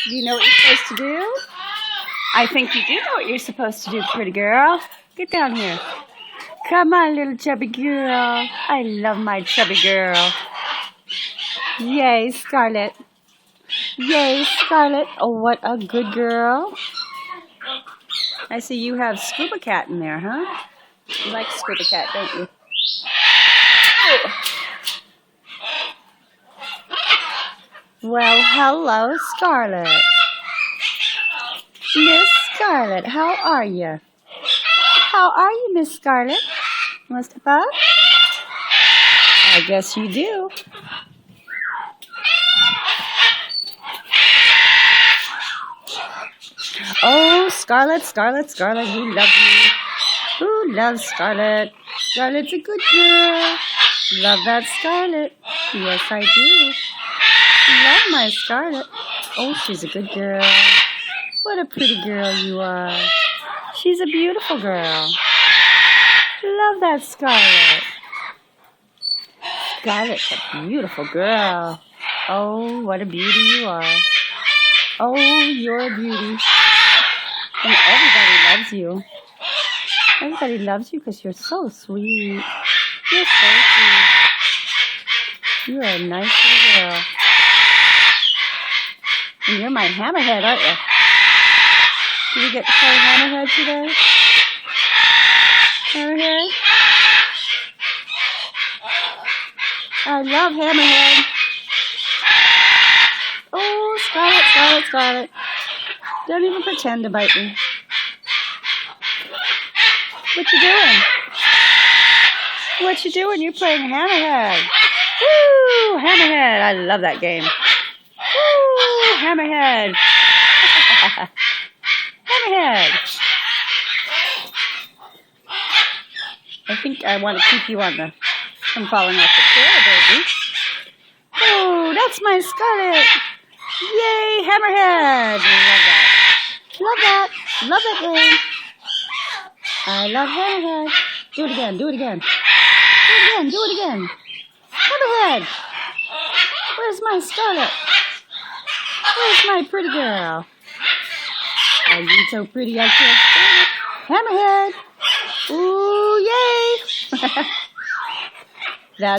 You know what you're supposed to do? I think you do know what you're supposed to do, pretty girl. Get down here. Come on, little chubby girl. I love my chubby girl. Yay, Scarlet. Yay, Scarlet. Oh, what a good girl. I see you have Scuba Cat in there, huh? You like Scuba Cat, don't you? Well, hello, Scarlet. Miss Scarlet, how are you? How are you, Miss Scarlet? Mustafa? I guess you do. Oh, Scarlet, Scarlet, Scarlet, who loves you? Who loves Scarlet? Scarlet's a good girl. Love that Scarlet. Yes, I do. Love my Scarlet. Oh, she's a good girl. What a pretty girl you are. She's a beautiful girl. Love that Scarlet. Scarlet's a beautiful girl. Oh, what a beauty you are. Oh, you're a beauty. And everybody loves you. Everybody loves you because you're so sweet. You're so sweet. You're a nice little girl. And you're my hammerhead, aren't you? Did you get to play hammerhead today? Hammerhead? I love hammerhead. Oh, Scarlet, Scarlet, Scarlet. Don't even pretend to bite me. What you doing? What you doing? You're playing hammerhead. Woo! Hammerhead. I love that game. Woo! Hammerhead. Hammerhead. I think I want to keep you from falling off the chair, baby. Oh, that's my Scarlet. Yay, Hammerhead. Love that. Love that. Love that game. I love Hammerhead. Do it again. Do it again. Do it again. Do it again. Hammerhead. Where's my Scarlet? Where's my pretty girl? Are you so pretty I can't stand it? Hammerhead. Ooh, yay. That's